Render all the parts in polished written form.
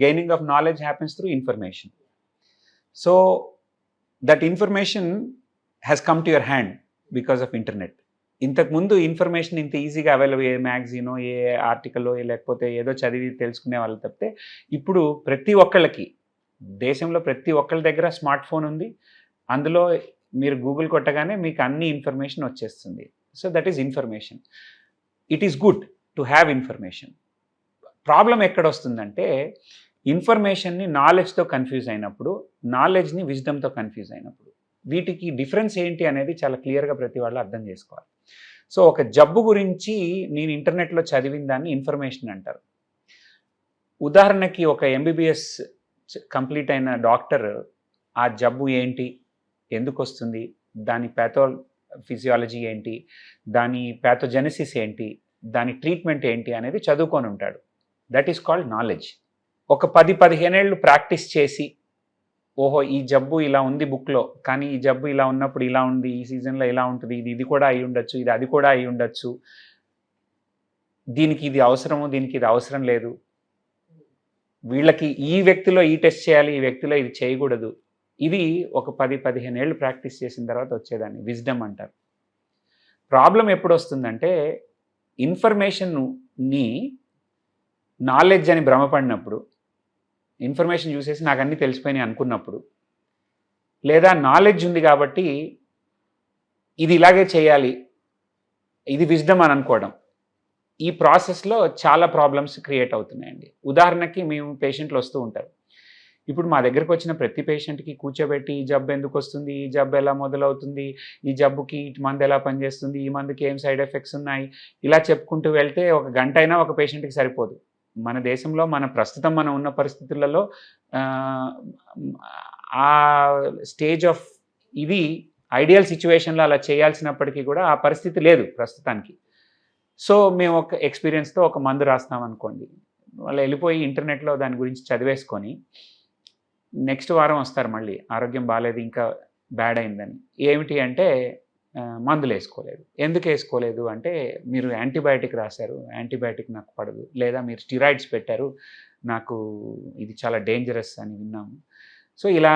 gaining of knowledge happens through information. So that information has come to your hand because of internet. ఇంతకుముందు information ఇంత ఈజీగా available, ఏ మ్యాగజీనో ఏ ఆర్టికల్లో లేకపోతే ఏదో చదివి తెలుసుకునే వాళ్ళు తప్పితే ఇప్పుడు ప్రతి ఒక్కళ్ళకి, దేశంలో ప్రతి ఒక్కళ్ళ దగ్గర స్మార్ట్ ఫోన్ ఉంది. అందులో మీరు గూగుల్ కొట్టగానే మీకు అన్ని ఇన్ఫర్మేషన్ వచ్చేస్తుంది. So that is information. It is good to have information. Problem ఎక్కడ వస్తుందంటే ఇన్ఫర్మేషన్ని నాలెడ్జ్తో కన్ఫ్యూజ్ అయినప్పుడు, నాలెడ్జ్ని విజ్డమ్తో కన్ఫ్యూజ్ అయినప్పుడు. వీటికి డిఫరెన్స్ ఏంటి అనేది చాలా క్లియర్గా ప్రతి వాళ్ళు అర్థం చేసుకోవాలి. సో ఒక జబ్బు గురించి నేను ఇంటర్నెట్లో చదివిన దాన్ని ఇన్ఫర్మేషన్ అంటారు. ఉదాహరణకి ఒక ఎంబీబీఎస్ కంప్లీట్ అయిన డాక్టర్ ఆ జబ్బు ఏంటి, ఎందుకు వస్తుంది, దాని ఫిజియాలజీ ఏంటి, దాని ప్యాథోజెనసిస్ ఏంటి, దాని ట్రీట్మెంట్ ఏంటి అనేది చదువుకొని ఉంటాడు. That is called knowledge. ఒక 10-15 ఏళ్ళు ప్రాక్టీస్ చేసి, ఓహో ఈ జబ్బు ఇలా ఉంది బుక్లో, కానీ ఈ జబ్బు ఇలా ఉన్నప్పుడు ఇలా ఉంది, ఈ సీజన్లో ఇలా ఉంటుంది, ఇది కూడా అయి ఉండొచ్చు, ఇది అది కూడా అయి ఉండొచ్చు, దీనికి ఇది అవసరము, దీనికి ఇది అవసరం లేదు, వీళ్ళకి ఈ వ్యక్తిలో ఈ టెస్ట్ చేయాలి, ఈ వ్యక్తిలో ఇది చేయకూడదు. ఇది ఒక 10-15 ఏళ్ళు ప్రాక్టీస్ చేసిన తర్వాత వచ్చేదాన్ని విజ్డమ్ అంటారు. ప్రాబ్లం ఎప్పుడు వస్తుందంటే ఇన్ఫర్మేషన్ని నాలెడ్జ్ అని భ్రమపడినప్పుడు, ఇన్ఫర్మేషన్ చూసేసి నాకు అన్నీ తెలిసిపోయినాయి అనుకున్నప్పుడు, లేదా నాలెడ్జ్ ఉంది కాబట్టి ఇది ఇలాగే చేయాలి, ఇది విజ్డమ్ అని అనుకోవడం. ఈ ప్రాసెస్లో చాలా ప్రాబ్లమ్స్ క్రియేట్ అవుతున్నాయండి. ఉదాహరణకి మేము పేషెంట్లు వస్తూ ఉంటారు. ఇప్పుడు మా దగ్గరకు వచ్చిన ప్రతి పేషెంట్కి కూర్చోబెట్టి ఈ జబ్బు ఎందుకు వస్తుంది, ఈ జబ్బు ఎలా మొదలవుతుంది, ఈ జబ్బుకి మందు ఎలా పనిచేస్తుంది, ఈ మందుకి ఏం సైడ్ ఎఫెక్ట్స్ ఉన్నాయి, ఇలా చెప్పుకుంటూ వెళ్తే ఒక గంట అయినా ఒక పేషెంట్కి సరిపోదు. మన దేశంలో ప్రస్తుతం మనం ఉన్న పరిస్థితులలో ఆ స్టేజ్ ఆఫ్ ఇది ఐడియల్ సిచ్యువేషన్లో అలా చేయాల్సినప్పటికీ కూడా ఆ పరిస్థితి లేదు ప్రస్తుతానికి. సో మేము ఒక ఎక్స్పీరియన్స్తో ఒక మందు రాస్తాం అనుకోండి, వాళ్ళు వెళ్ళిపోయి ఇంటర్నెట్లో దాని గురించి చదివేసుకొని నెక్స్ట్ వారం వస్తారు మళ్ళీ, ఆరోగ్యం బాగాలేదు, ఇంకా బ్యాడ్ అయిందని. ఏమిటి అంటే మందులు వేసుకోలేదు. ఎందుకు వేసుకోలేదు అంటే మీరు యాంటీబయాటిక్ రాశారు, యాంటీబయాటిక్ నాకు పడదు, లేదా మీరు స్టిరాయిడ్స్ పెట్టారు, నాకు ఇది చాలా డేంజరస్ అని విన్నాము. సో ఇలా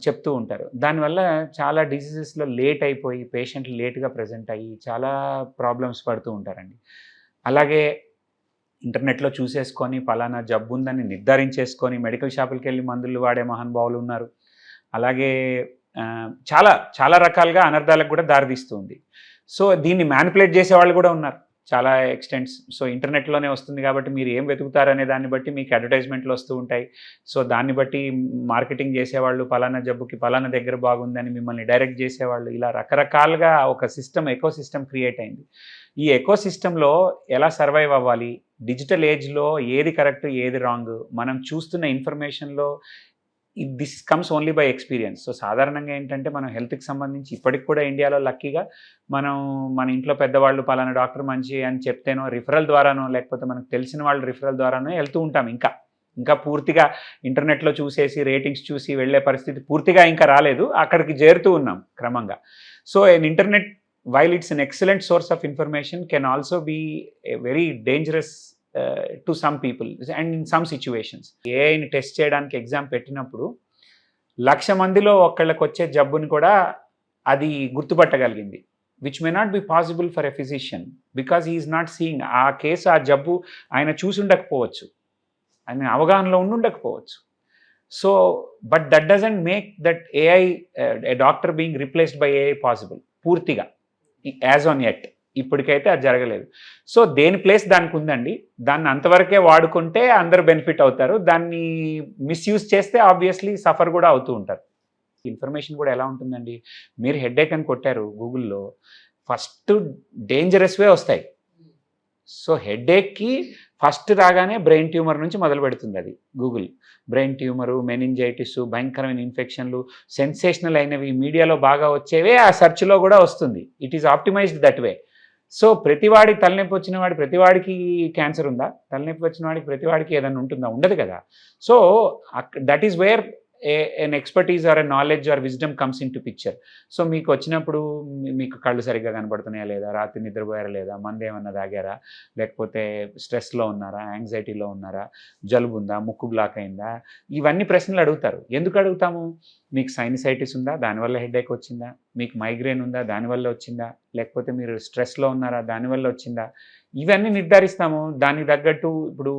చెప్తూ ఉంటారు. దానివల్ల చాలా డిసీజెస్లో లేట్ అయిపోయి పేషెంట్లు లేట్గా ప్రజెంట్ అయ్యి చాలా ప్రాబ్లమ్స్ పడుతూ ఉంటారండి. అలాగే ఇంటర్నెట్లో చూసేసుకొని పలానా జబ్బు ఉందని నిర్ధారించేసుకొని మెడికల్ షాపులకి వెళ్ళి మందులు వాడే మహానుభావులు ఉన్నారు. అలాగే చాలా చాలా రకాలుగా అనర్థాలకు కూడా దారితీస్తుంది. సో దీన్ని మ్యానిపులేట్ చేసేవాళ్ళు కూడా ఉన్నారు చాలా ఎక్స్టెంట్స్. సో ఇంటర్నెట్లోనే వస్తుంది కాబట్టి మీరు ఏం వెతుకుతారు అనే దాన్ని బట్టి మీకు అడ్వర్టైజ్మెంట్లు వస్తూ ఉంటాయి. సో దాన్ని బట్టి మార్కెటింగ్ చేసేవాళ్ళు పలానా జబ్బుకి పలానా దగ్గర బాగుందని మిమ్మల్ని డైరెక్ట్ చేసేవాళ్ళు, ఇలా రకరకాలుగా ఒక ఎకో సిస్టమ్ క్రియేట్ అయింది. ఈ ఎకో సిస్టంలో ఎలా సర్వైవ్ అవ్వాలి, డిజిటల్ ఏజ్లో ఏది కరెక్ట్ ఏది రాంగ్, మనం చూస్తున్న ఇన్ఫర్మేషన్లో this comes only by experience. So సాధారణంగా ఏంటంటే మనం హెల్త్కి సంబంధించి ఇప్పటికి కూడా ఇండియాలో లక్కీగా మన ఇంట్లో పెద్దవాళ్ళు పలానా డాక్టర్ మంచి అని చెప్తేనో రిఫరల్ ద్వారానో, లేకపోతే మనకు తెలిసిన వాళ్ళు రిఫరల్ ద్వారానో వెళ్తూ ఉంటాం. ఇంకా పూర్తిగా ఇంటర్నెట్లో చూసేసి రేటింగ్స్ చూసి వెళ్ళే పరిస్థితి పూర్తిగా ఇంకా రాలేదు, అక్కడికి చేరుతూ ఉన్నాం క్రమంగా. So internet while it's an excellent source of information can also be a very dangerous to some people and in some situations. ఏఐని టెస్ట్ చేయడానికి ఎగ్జామ్ పెట్టినప్పుడు 1,00,000 మందిలో ఒకళ్ళకి వచ్చే జబ్బుని కూడా అది గుర్తుపట్టగలిగింది, which may not be possible for a physician because he is not seeing. ఆ కేసు ఆ జబ్బు ఆయన చూసి ఉండకపోవచ్చు, ఆయన అవగాహనలో ఉండకపోవచ్చు. So but that doesn't make that AI a doctor being replaced by AI possible పూర్తిగా యాజ్ ఆన్ ఎట్. ఇప్పటికైతే అది జరగలేదు. సో దేని ప్లేస్ దానికి ఉందండి, దాన్ని అంతవరకే వాడుకుంటే అందరూ బెనిఫిట్ అవుతారు, దాన్ని మిస్యూజ్ చేస్తే ఆబ్వియస్లీ సఫర్ కూడా అవుతూ ఉంటారు. ఇన్ఫర్మేషన్ కూడా ఎలా ఉంటుందండి, మీరు హెడేక్ అని కొట్టారు గూగుల్లో, ఫస్ట్ డేంజరస్వే వస్తాయి. సో హెడేక్కి ఫస్ట్ రాగానే బ్రెయిన్ ట్యూమర్ నుంచి మొదలు పెడుతుంది అది గూగుల్. బ్రెయిన్ ట్యూమరు, మెనింజైటిస్, భయంకరమైన ఇన్ఫెక్షన్లు, సెన్సేషనల్ అయినవి మీడియాలో బాగా వచ్చేవే ఆ సెర్చ్లో కూడా వస్తుంది. It is optimised that way. So ప్రతివాడికి తలనొప్పి వచ్చిన వాడి ప్రతివాడికి క్యాన్సర్ ఉందా, తలనొప్పి వచ్చిన వాడికి ప్రతివాడికి ఏదైనా ఉంటుందా, ఉండదు కదా. So that is where an expertise or a knowledge or wisdom comes into picture. So, మీకొచ్చినప్పుడు మీకు కళ్ళు సరిగ్గా కనపడుతున్నాయా లేదా? రాత్రి నిద్రపోయారా లేదా? మందేమన్నా తాగారా? లేకపోతే స్ట్రెస్‌లో ఉన్నారా? యాంగ్జైటీలో ఉన్నారా? జలుబుందా? ముక్కు బ్లాక్ అయిందా? ఇవన్నీ ప్రశ్నలు అడుగుతారు. ఎందుకు అడుగుతాము? మీకు సైనసైటిస్ ఉందా? దానివల్ల హెడేక్ వచ్చిందా? మీకు మైగ్రేన్ ఉందా? దానివల్ల వచ్చిందా? లేకపోతే మీరు స్ట్రెస్‌లో ఉన్నారా? దానివల్ల వచ్చిందా? ఇవన్నీ నిర్ధారిస్తాము. దానికి తగ్గట్టు ఇప్పుడు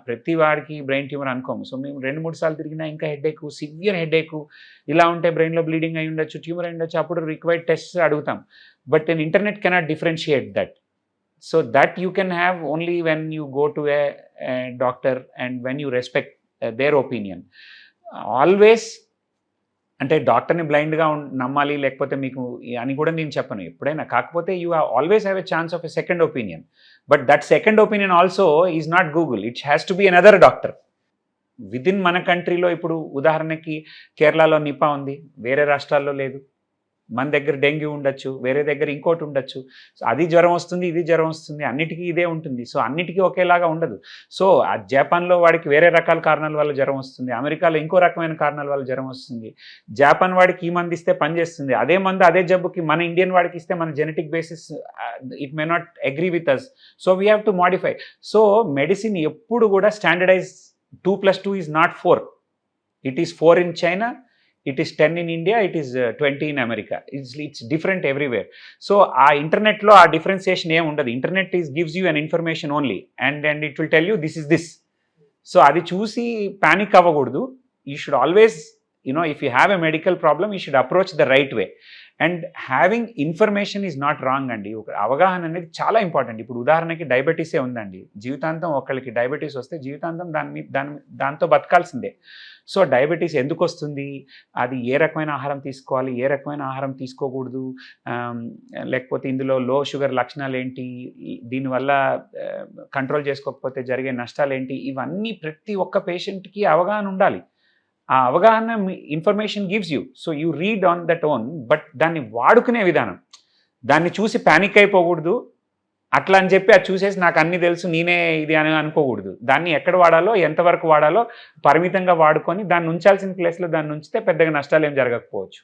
ప్రతి వాడికి బ్రెయిన్ ట్యూమర్ అనుకోము. సో, మేము 2, 3 సార్లు తిరిగినా ఇంకా హెడేకు, సివియర్ హెడేకు, ఇలా ఉంటే బ్రెయిన్‌లో బ్లీడింగ్ అయ్యి ఉండొచ్చు, ట్యూమర్ అయ్యి ఉండొచ్చు. అప్పుడు రిక్వైర్డ్ టెస్ట్స్ అడుగుతాం. But in internet cannot differentiate that. So, that you can have only when you go to a doctor and when you respect their opinion. Always అంటే డాక్టర్‌ని బ్లైండ్‌గా నమ్మాలి లేకపోతే మీకు అని కూడా నేను చెప్పను ఎప్పుడైనా. కాకపోతే you always have a chance of a second opinion. But that second opinion also is not Google. It has to be another doctor. Within మన కంట్రీలో ఇప్పుడు ఉదాహరణకి కేరళలో నిపా ఉంది. వేరే రాష్ట్రాల్లో లేదు. మన దగ్గర డెంగ్యూ ఉండొచ్చు, వేరే దగ్గర ఇంకోటి ఉండొచ్చు. సో, అది జ్వరం వస్తుంది, ఇది జ్వరం వస్తుంది. అన్నిటికీ ఇదే ఉంటుంది. సో, అన్నిటికీ ఒకేలాగా ఉండదు. సో, ఆ జపాన్‌లో వాడికి వేరే రకాల కారణాల వల్ల జ్వరం వస్తుంది. అమెరికాలో ఇంకో రకమైన కారణాల వల్ల జ్వరం వస్తుంది. జపాన్ వాడికి ఈ మందు ఇస్తే పనిచేస్తుంది. అదే మందు అదే జబ్బుకి మన ఇండియన్ వాడికి ఇస్తే మన genetic basis it may not agree with us. So, we have to modify. So, medicine ఎప్పుడు కూడా standardise 2+2 is not 4. It is 4 in China. It is 10 in India, it is 20 in America. It's different everywhere. So, ఆ ఇంటర్నెట్‌లో ఆ differentiation ఏమి ఉండదు. Internet gives you an information only and it will tell you this is this. So, అది చూసి panic అవ్వకూడదు. You should always if you have a medical problem you should approach the right way. And having information is not wrong అండి. ఒక అవగాహన అనేది చాలా important. ఇప్పుడు ఉదాహరణకి డయాబెటీసే ఉందండి. జీవితాంతం ఒకళ్ళకి డయాబెటీస్ వస్తే జీవితాంతం దాంతో బతకాల్సిందే. సో, డయాబెటీస్ ఎందుకు వస్తుంది? అది ఏ రకమైన ఆహారం తీసుకోవాలి? ఏ రకమైన ఆహారం తీసుకోకూడదు? లేకపోతే ఇందులో లో షుగర్ లక్షణాలు ఏంటి? దీనివల్ల కంట్రోల్ చేసుకోకపోతే జరిగే నష్టాలేంటి? ఇవన్నీ ప్రతి ఒక్క పేషెంట్‌కి అవగాహన ఉండాలి. ఆ అవగాహన information gives you. So, you read on that own. But దాన్ని వాడుకునే విధానం. దాన్ని చూసి పానిక్ అయిపోకూడదు. అట్లా అని చెప్పి అది చూసేసి నాకు అన్నీ తెలుసు నేనే ఇది అని అనుకోకూడదు. దాన్ని ఎక్కడ వాడాలో, ఎంతవరకు వాడాలో పరిమితంగా వాడుకొని దాన్ని ఉంచాల్సిన ప్లేస్‌లో దాన్ని ఉంచితే పెద్దగా నష్టాలేం జరగకపోవచ్చు.